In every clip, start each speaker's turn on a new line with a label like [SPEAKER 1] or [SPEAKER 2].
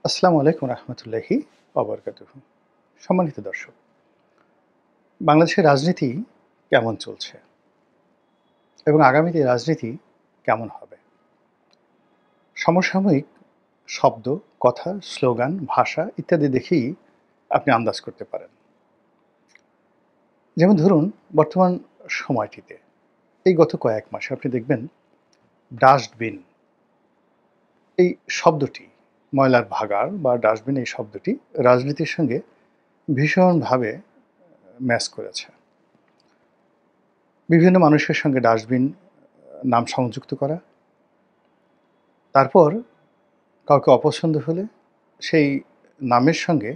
[SPEAKER 1] আসসালামু আলাইকুম রহমতুল্লাহি ওবরকাতুহু। সম্মানিত দর্শক, বাংলাদেশের রাজনীতি কেমন চলছে এবং আগামীতে রাজনীতি কেমন হবে? সমসাময়িক শব্দ, কথা, স্লোগান, ভাষা ইত্যাদি দেখেই আপনি আন্দাজ করতে পারেন। যেমন ধরুন, বর্তমান সময়টিতে এই গত কয়েক মাসে আপনি দেখবেন ডাস্টবিন এই শব্দটি, ময়লার ভাগাড় বা ডাস্টবিন এই শব্দটি রাজনীতির সঙ্গে ভীষণভাবে ম্যাচ করেছে। বিভিন্ন মানুষের সঙ্গে ডাস্টবিন নাম সংযুক্ত করা, তারপর কাউকে অপছন্দ হলে সেই নামের সঙ্গে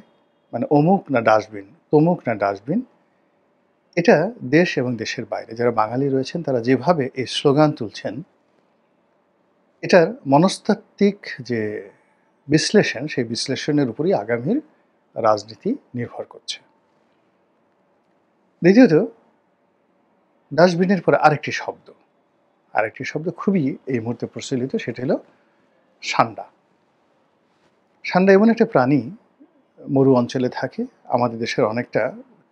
[SPEAKER 1] মানে অমুক না ডাস্টবিন, তমুক না ডাস্টবিন, এটা দেশ এবং দেশের বাইরে যারা বাঙালি রয়েছেন তারা যেভাবে এই স্লোগান তুলছেন, এটার মনস্তাত্ত্বিক যে বিশ্লেষণ, সেই বিশ্লেষণের উপরই আগামীর রাজনীতি নির্ভর করছে। দ্বিতীয়ত, ডাস্টবিনের পরে আরেকটি শব্দ খুবই এই মুহূর্তে প্রচলিত, সেটা হলো সান্ডা। সান্ডা এমন একটা প্রাণী, মরু অঞ্চলে থাকে, আমাদের দেশের অনেকটা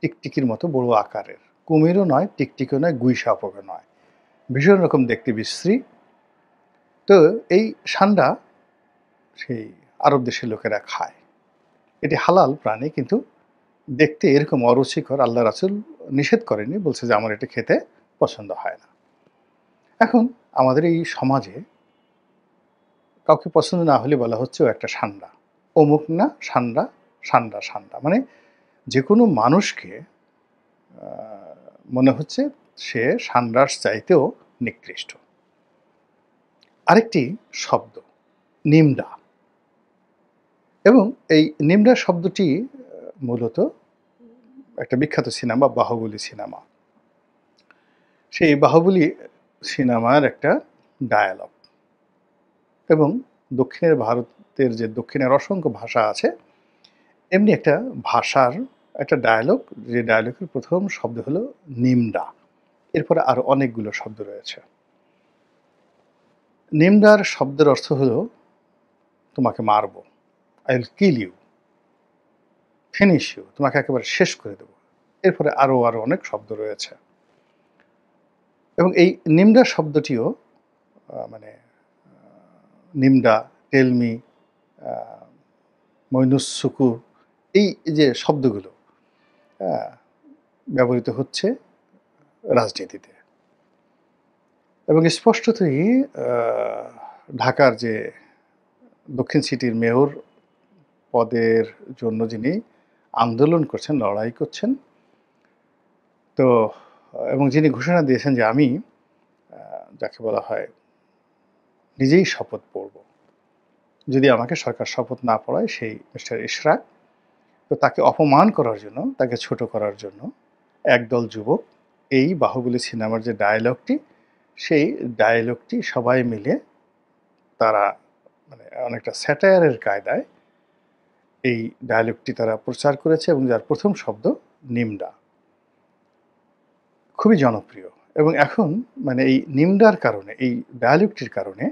[SPEAKER 1] টিকটিকির মতো বড় আকারের, কুমিরও নয়, টিকটিকিও নয়, গুই সাপও নয়, ভীষণ রকম দেখতে বিশ্রী। তো এই সান্ডা সেই আরব দেশের লোকেরা খায়। এটি হালাল প্রাণী, কিন্তু দেখতে এরকম অরুচিকর, আল্লাহ রাসূল নিষেধ করেনি, বলছে যে আমার এটা খেতে পছন্দ হয় না। এখন আমাদের এই সমাজে কাউকে পছন্দ না হলে বলা হচ্ছে ও একটা সান্ডা, অমুক না সান্ডা, সান্ডা সান্ডা, মানে যে কোনো মানুষকে মনে হচ্ছে সে সান্ডার চাইতেও নিকৃষ্ট। আরেকটি শব্দ নিমডা, এবং এই নিমডা শব্দটি মূলত একটা বিখ্যাত সিনেমা বাহুবলী সিনেমা, সেই বাহুবলী সিনেমার একটা ডায়ালগ, এবং দক্ষিণের ভারতের যে দক্ষিণের অসংখ্য ভাষা আছে, এমনি একটা ভাষার একটা ডায়ালগ, যে ডায়ালগের প্রথম শব্দ হলো নিমডা, এরপরে আরও অনেকগুলো শব্দ রয়েছে। নিমডার শব্দের অর্থ হলো তোমাকে মারব, I will kill you, finish you, তোমাকে একেবারে শেষ করে দেব। এরপরে আরও অনেক শব্দ রয়েছে, এবং এই নিমডা শব্দটিও মানে নিমডা, টেলমি, মইনুস-সুকুর, এই যে শব্দগুলো ব্যবহৃত হচ্ছে রাজনীতিতে, এবং স্পষ্টতই ঢাকার যে দক্ষিণ সিটির মেয়র পদের জন্য যিনি আন্দোলন করছেন, লড়াই করছেন, তো এবং যিনি ঘোষণা দিয়েছেন যে আমি যাকে বলা হয় নিজেই শপথ পড়ব, যদি আমাকে সরকার শপথ না পড়ায়, সেই মিস্টার ইশরাক, তো তাকে অপমান করার জন্য, তাকে ছোট করার জন্য একদল যুবক এই বাহুবলী সিনেমার যে ডায়ালগটি, সেই ডায়ালগটি সবাই মিলে তারা মানে অনেকটা স্যাটায়ারের কায়দায় এই ডায়ালগটি তারা প্রচার করেছে, এবং যার প্রথম শব্দ নিমডা, খুবই জনপ্রিয়। এবং এখন মানে এই নিমডার কারণে, এই ডায়ালগটির কারণে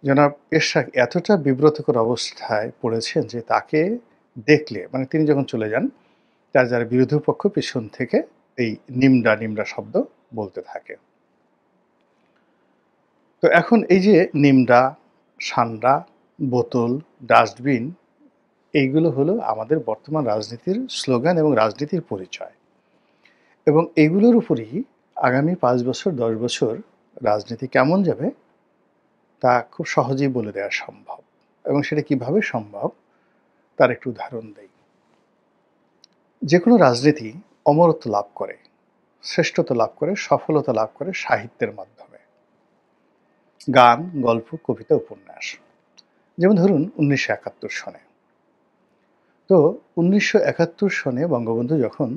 [SPEAKER 1] জনাব এরশাদ এতটা বিব্রতকর অবস্থায় পড়েছেন যে তাকে দেখলে, মানে তিনি যখন চলে যান, তার যারা বিরোধী পক্ষ পিছন থেকে এই নিমডা নিমডা শব্দ বলতে থাকে। তো এখন এই যে নিমডা, সান্ডা, বোতল, ডাস্টবিন, এইগুলো হলো আমাদের বর্তমান রাজনীতির স্লোগান এবং রাজনীতির পরিচয়, এবং এগুলোর উপরই আগামী ৫ বছর ১০ বছর রাজনীতি কেমন যাবে তা খুব সহজেই বলে দেওয়া সম্ভব। এবং সেটা কিভাবে সম্ভব তার একটু উদাহরণ দেই। যে কোনো রাজনীতি অমরত্ব লাভ করে, শ্রেষ্ঠত্ব লাভ করে, সফলতা লাভ করে সাহিত্যের মাধ্যমে, গান, গল্প, কবিতা, উপন্যাস। যেমন ধরুন ১৯৭১ সনে, তো ১৯৭১ সনে বঙ্গবন্ধু যখন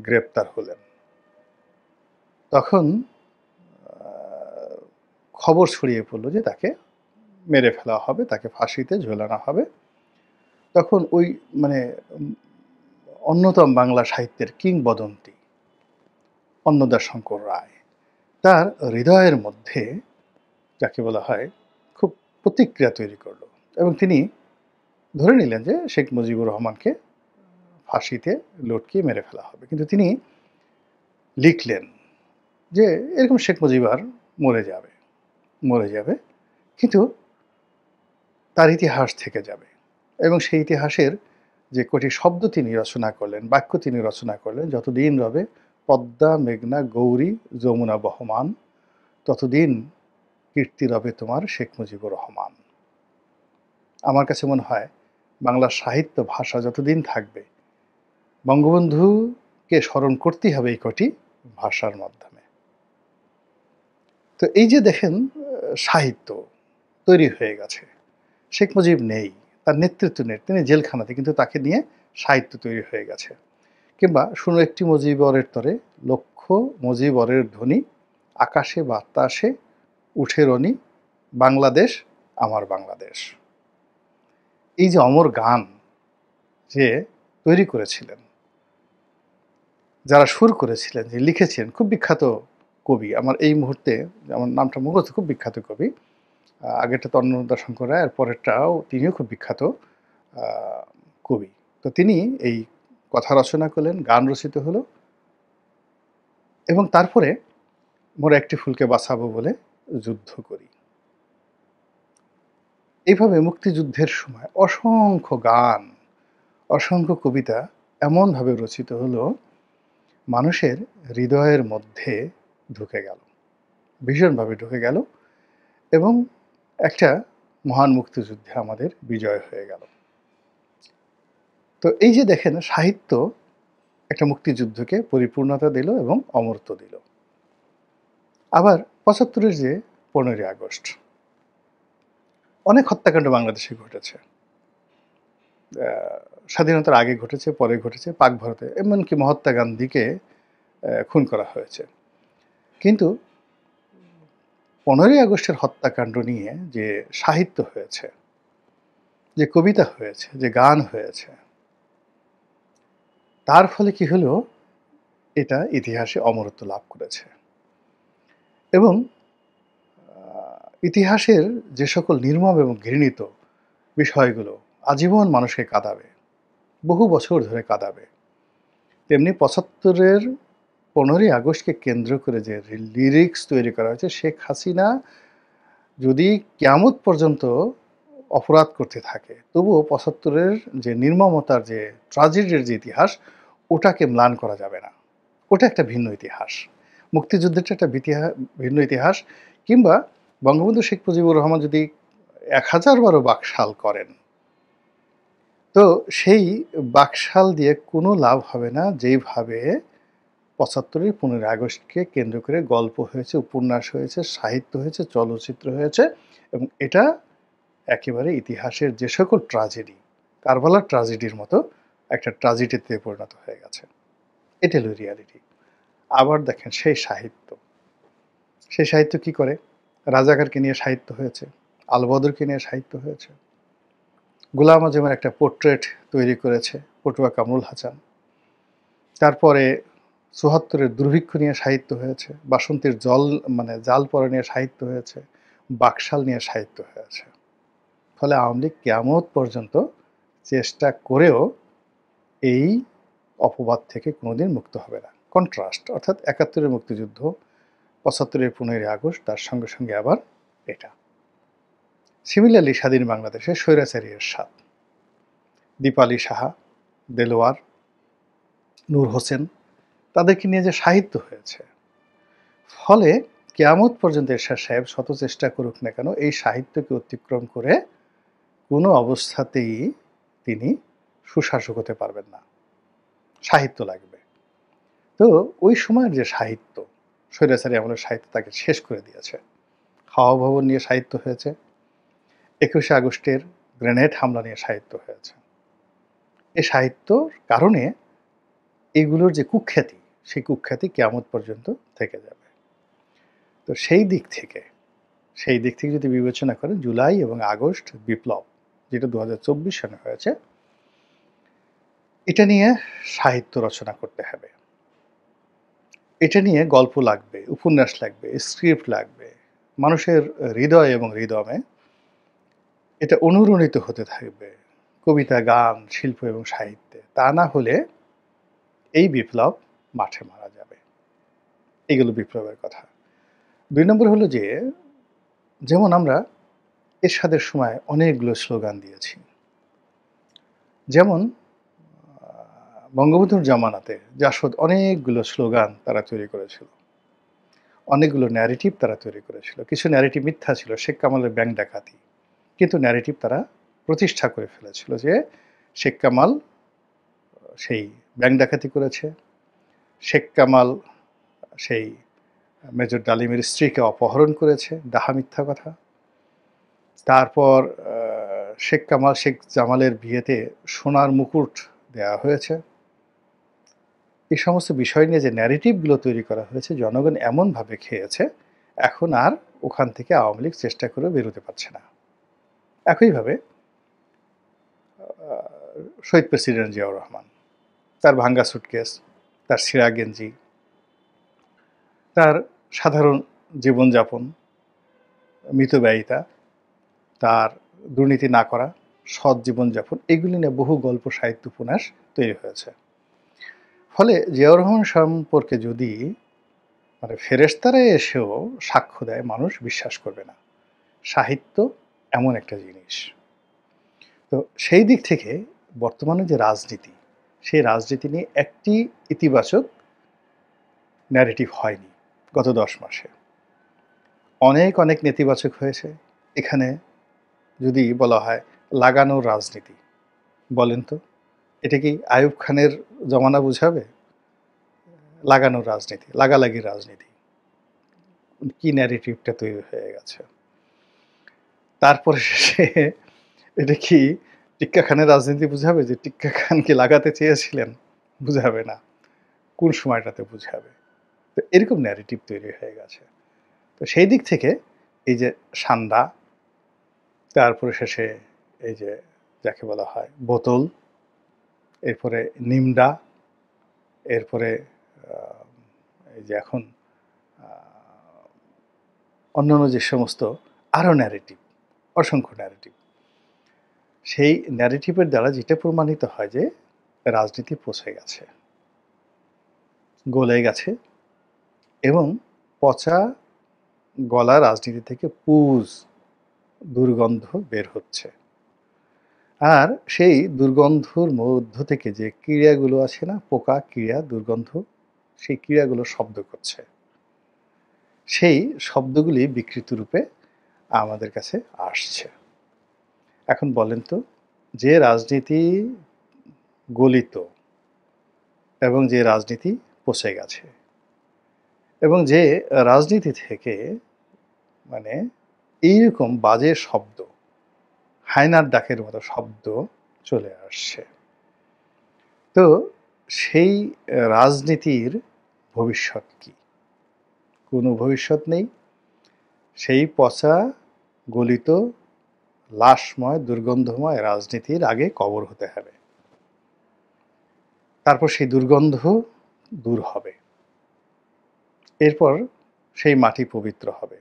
[SPEAKER 1] গ্রেপ্তার হলেন, তখন খবর ছড়িয়ে পড়ল যে তাকে মেরে ফেলা হবে, তাকে ফাঁসিতে ঝোলানো হবে। তখন ওই মানে অন্যতম বাংলা সাহিত্যের কিংবদন্তি অন্নদাশঙ্কর রায়, তার হৃদয়ের মধ্যে যাকে বলা হয় খুব প্রতিক্রিয়া তৈরি করলো, এবং তিনি ধরে নিলেন যে শেখ মুজিবুর রহমানকে ফাঁসিতে লটকিয়ে মেরে ফেলা হবে। কিন্তু তিনি লিখলেন যে এরকম শেখ মুজিব আর মরে যাবে, মরে যাবে। কিন্তু তার ইতিহাস থেকে যাবে এবং সেই ইতিহাসের যে কটি শব্দ তিনি রচনা করলেন, বাক্য তিনি রচনা করলেন, যতদিন রবে পদ্মা, মেঘনা, গৌরী, যমুনা বহমান, ততদিন কীর্তি রবে তোমার শেখ মুজিবুর রহমান। আমার কাছে মনে হয় বাংলা সাহিত্য ভাষা যতদিন থাকবে বঙ্গবন্ধুকে স্মরণ করতেই হবে এই কটি ভাষার মাধ্যমে। তো এই যে দেখেন সাহিত্য তৈরি হয়ে গেছে, শেখ মুজিব নেই, তার নেতৃত্ব নেই, তিনি জেলখানাতে, কিন্তু তাকে নিয়ে সাহিত্য তৈরি হয়ে গেছে। কিংবা শুনো একটি মুজিবরের তরে লক্ষ মুজিবরের ধ্বনি, আকাশে বাতাসে উঠে রনি, বাংলাদেশ আমার বাংলাদেশ। এই যে অমর গান যে তৈরি করেছিলেন, যারা সুর করেছিলেন, যে লিখেছেন, খুব বিখ্যাত কবি, আমার এই মুহূর্তে আমার নামটা মুখস্থ, খুব বিখ্যাত কবি। আগেরটা তো অন্নদা শঙ্কর রায়, আর পরেরটাও তিনিও খুব বিখ্যাত কবি। তো তিনি এই কথা রচনা করলেন, গান রচিত হলো, এবং তারপরে মোরা একটি ফুলকে বাঁচাবো বলে যুদ্ধ করি। এইভাবে মুক্তিযুদ্ধের সময় অসংখ্য গান, অসংখ্য কবিতা এমনভাবে রচিত হলো, মানুষের হৃদয়ের মধ্যে ঢুকে গেল, ভীষণভাবে ঢুকে গেল, এবং একটা মহান মুক্তিযুদ্ধে আমাদের বিজয় হয়ে গেল। তো এই যে দেখেন সাহিত্য একটা মুক্তিযুদ্ধকে পরিপূর্ণতা দিল এবং অমরত্ব দিল। আবার ৭৫-এর যে ১৫ই আগস্ট, অনেক হত্যাকাণ্ড বাংলাদেশে ঘটেছে, স্বাধীনতার আগে ঘটেছে, পরে ঘটেছে, পাক ভারতে, এমনকি মহাত্মা গান্ধীকে খুন করা হয়েছে। কিন্তু ১৫ই আগস্টের হত্যাকাণ্ড নিয়ে যে সাহিত্য হয়েছে, যে কবিতা হয়েছে, যে গান হয়েছে, তার ফলে কি হলো, এটা ইতিহাসে অমরত্ব লাভ করেছে। এবং ইতিহাসের যে সকল নির্মম এবং ঘৃণিত বিষয়গুলো আজীবন মানুষকে কাঁদাবে, বহু বছর ধরে কাঁদাবে, তেমনি ৭৫-এর ১৫ই আগস্টকে কেন্দ্র করে যে লিরিক্স তৈরি করা হয়েছে, শেখ হাসিনা যদি কিয়ামত পর্যন্ত অপরাধ করতে থাকে, তবুও ৭৫-এর যে নির্মমতার, যে ট্র্যাজেডির যে ইতিহাস, ওটাকে ম্লান করা যাবে না। ওটা একটা ভিন্ন ইতিহাস। মুক্তিযুদ্ধেরটা একটা ভিন্ন ইতিহাস। কিংবা বঙ্গবন্ধু শেখ মুজিবুর রহমান যদি ১০০০ বারও বাকশাল করেন, তো সেই বাকশাল দিয়ে কোনো লাভ হবে না, যেইভাবে ৭৫-এর ১৫ই আগস্টকে কেন্দ্র করে গল্প হয়েছে, উপন্যাস হয়েছে, সাহিত্য হয়েছে, চলচ্চিত্র হয়েছে, এবং এটা একেবারে ইতিহাসের যে সকল ট্র্যাজেডি, কারবালার ট্র্যাজেডির মতো একটা ট্র্যাজেডিতে পরিণত হয়ে গেছে। এটা হলো রিয়ালিটি। আবার দেখেন সেই সাহিত্য কি করে, রাজাকারকে নিয়ে সাহিত্য হয়েছে, আলবদরকে নিয়ে সাহিত্য হয়েছে, গোলাম আজমের একটা পোর্ট্রেট তৈরি করেছে পটুয়া কামরুল হাসান। তারপরে ৭৪-এর দুর্ভিক্ষ নিয়ে সাহিত্য হয়েছে, বাসন্তীর জাল পরা নিয়ে সাহিত্য হয়েছে, বাকশাল নিয়ে সাহিত্য হয়েছে। ফলে আওয়ামী লীগ কিয়ামত পর্যন্ত চেষ্টা করেও এই অপবাদ থেকে কোনোদিন মুক্ত হবে না। কন্ট্রাস্ট, অর্থাৎ ৭১-এর মুক্তিযুদ্ধ, ৭৫-এর ১৫ই আগস্ট, তার সঙ্গে সঙ্গে আবার এটা। সিমিলারলি স্বাধীন বাংলাদেশে স্বৈরাচারী এরশাদ, দীপালি সাহা, দেলোয়ার, নূর হোসেন, তাদেরকে নিয়ে যে সাহিত্য হয়েছে, ফলে কিয়ামত পর্যন্ত এরশাদ সাহেব শত চেষ্টা করুক না কেন, এই সাহিত্যকে অতিক্রম করে কোনো অবস্থাতেই তিনি সুশাসক হতে পারবেন না। সাহিত্য লাগবে। তো ওই সময়ের যে সাহিত্য, স্বৈরাচারী আমলের সাহিত্য তাকে শেষ করে দিয়েছে। হাওয়া ভবন নিয়ে সাহিত্য হয়েছে, ২১শে আগস্টের গ্রেনেড হামলা নিয়ে সাহিত্য হয়েছে। এই সাহিত্যর কারণে এগুলোর যে কুখ্যাতি, সেই কুখ্যাতি কিয়ামত পর্যন্ত থেকে যাবে। তো সেই দিক থেকে যদি বিবেচনা করেন, জুলাই এবং আগস্ট বিপ্লব, যেটা ২০২৪ সালে হয়েছে, এটা নিয়ে সাহিত্য রচনা করতে হবে। এটা নিয়ে গল্প লাগবে, উপন্যাস লাগবে, স্ক্রিপ্ট লাগবে, মানুষের হৃদয় এবং হৃদয়ে এটা অনুরণিত হতে থাকবে, কবিতা, গান, শিল্প এবং সাহিত্যে। তা না হলে এই বিপ্লব মাঠে মারা যাবে। এগুলো বিপ্লবের কথা। ২ নম্বর হলো যে, যেমন আমরা এরশাদের সময় অনেকগুলো স্লোগান দিয়েছি। যেমন বঙ্গবন্ধুর জামানাতে জাসদ অনেকগুলো স্লোগান তারা তৈরি করেছিল। অনেকগুলো ন্যারেটিভ তারা তৈরি করেছিল। কিছু ন্যারেটিভ মিথ্যা ছিল, শেখ কামালের ব্যাংক ডাকাতি। কিন্তু ন্যারেটিভ তারা প্রতিষ্ঠা করে ফেলেছিল যে শেখ কামাল সেই ব্যাংক ডাকাতি করেছে, শেখ কামাল সেই মেজর ডালিমের স্ত্রীকে অপহরণ করেছে, ডাহা মিথ্যা কথা। তারপর শেখ কামাল শেখ জামালের বিয়েতে সোনার মুকুট দেওয়া হয়েছে। এই সমস্ত বিষয় নিয়ে যে ন্যারেটিভগুলো তৈরি করা হয়েছে, জনগণ এমনভাবে খেয়েছে, এখন আর ওখান থেকে আওয়ামী লীগ চেষ্টা করেও বেরোতে পারছে না। একইভাবে শহীদ প্রেসিডেন্ট জিয়াউর রহমান, তার ভাঙ্গা সুটকেস, তার ছেঁড়া গেঞ্জি, তার সাধারণ জীবনযাপন, মিতব্যয়িতা, তার দুর্নীতি না করা, সৎ জীবনযাপন, এগুলি নিয়ে বহু গল্প, সাহিত্য, উপন্যাস তৈরি হয়েছে। ফলে জিয়াউর রহমান সম্পর্কে যদি ফেরেশতারা এসেও সাক্ষ্য দেয়, মানুষ বিশ্বাস করবে না। সাহিত্য এমন একটা জিনিস। তো সেই দিক থেকে বর্তমানে যে রাজনীতি, সেই রাজনীতি নিয়ে একটি ইতিবাচক ন্যারেটিভ হয়নি গত 10 মাসে। অনেক নেতিবাচক হয়েছে। এখানে যদি বলা হয় লাগানোর রাজনীতি, বলেন তো এটা কি আইয়ুব খানের জমানা বুঝাবে? লাগানোর রাজনীতি, লাগালাগির রাজনীতি, কি ন্যারেটিভটা তৈরি হয়ে গেছে। তারপরে শেষে এটা কি টিক্কা খানের রাজনীতি বুঝাবে, যে টিক্কা খান কি লাগাতে চেয়েছিলেন? বুঝাবে না। কোন সময়টাতে বুঝাবে? তো এরকম ন্যারেটিভ তৈরি হয়ে গেছে। তো সেই দিক থেকে এই যে সান্ডা, তারপরে শেষে এই যে যাকে বলা হয় বোতল, এরপরে নিমডা, এরপরে এই যে এখন অন্যান্য যে সমস্ত আরও ন্যারেটিভ, অসংখ্য ন্যারেটিভ, সেই ন্যারেটিভের দ্বারা যেটা প্রমাণিত হয় যে রাজনীতি পচে গেছে, গলে গেছে, এবং পচা গলা রাজনীতি থেকে পুজ, দুর্গন্ধ বের হচ্ছে। আর সেই দুর্গন্ধর মধ্য থেকে যে ক্রিয়াগুলো আছে না, পোকা, ক্রিয়া, দুর্গন্ধ, সেই ক্রিয়াগুলো শব্দ করছে। সেই শব্দগুলি বিকৃত রূপে আমাদের কাছে আসছে। এখন বলেন তো, যে রাজনীতি গলিত এবং যে রাজনীতি পচে গেছে, এবং যে রাজনীতি থেকে এইরকম বাজে শব্দ, হায়নার ডাকের মতো শব্দ চলে আসছে, তো সেই রাজনীতির ভবিষ্যৎ কি? কোনো ভবিষ্যৎ নেই। সেই পচা, গলিত, লাশময়, দুর্গন্ধময় রাজনীতির আগে কবর হতে হবে। তারপর সেই দুর্গন্ধ দূর হবে, এরপর সেই মাটি পবিত্র হবে,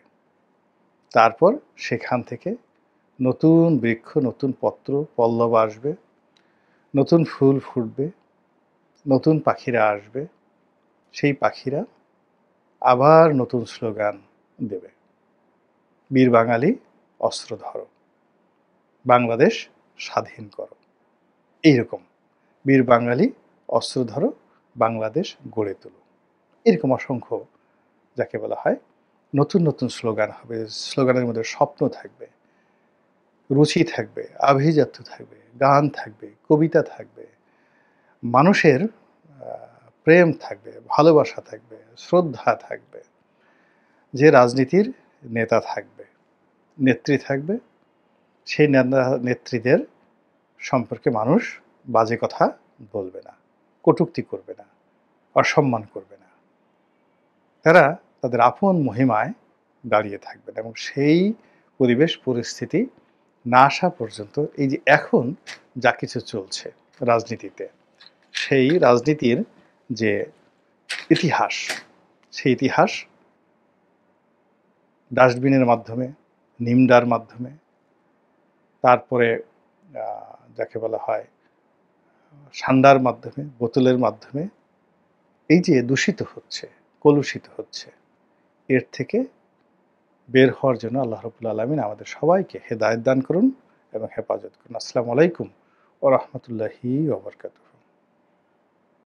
[SPEAKER 1] তারপর সেখান থেকে নতুন বৃক্ষ, নতুন পত্র পল্লব আসবে, নতুন ফুল ফুটবে, নতুন পাখিরা আসবে। সেই পাখিরা আবার নতুন স্লোগান দেবে, বীর বাঙালি অস্ত্র ধরো, বাংলাদেশ স্বাধীন করো। এইরকম বীর বাঙালি অস্ত্র ধরো, বাংলাদেশ গড়ে তোলো। এরকম অসংখ্য যাকে বলা হয় নতুন স্লোগান হবে। স্লোগানের মধ্যে স্বপ্ন থাকবে, রুচি থাকবে, আভিজাত্য থাকবে, গান থাকবে, কবিতা থাকবে, মানুষের প্রেম থাকবে, ভালোবাসা থাকবে, শ্রদ্ধা থাকবে। যে রাজনীতির নেতা থাকবে, নেত্রী থাকবে, সেই নেত্রীদের সম্পর্কে মানুষ বাজে কথা বলবে না, কটূক্তি করবে না, অসম্মান করবে না। তারা তাদের আপন মহিমায় দাঁড়িয়ে থাকবেন, এবং সেই পরিবেশ পরিস্থিতি না আসা পর্যন্ত এই যে এখন যা কিছু চলছে রাজনীতিতে, সেই রাজনীতির যে ইতিহাস, সেই ইতিহাস ডাস্টবিনের মাধ্যমে, নিমডার মাধ্যমে, তারপরে যাকে বলা হয় সান্ডার মাধ্যমে, বোতলের মাধ্যমে এই যে দূষিত হচ্ছে, কলুষিত হচ্ছে, এর থেকে বের হওয়ার জন্য আল্লাহ রাব্বুল আলামিন আমাদের সবাইকে হেদায়েত দান করুন এবং হেফাজত করুন। আসসালামু আলাইকুম ওয়া রাহমাতুল্লাহি ওয়া বারাকাতুহু।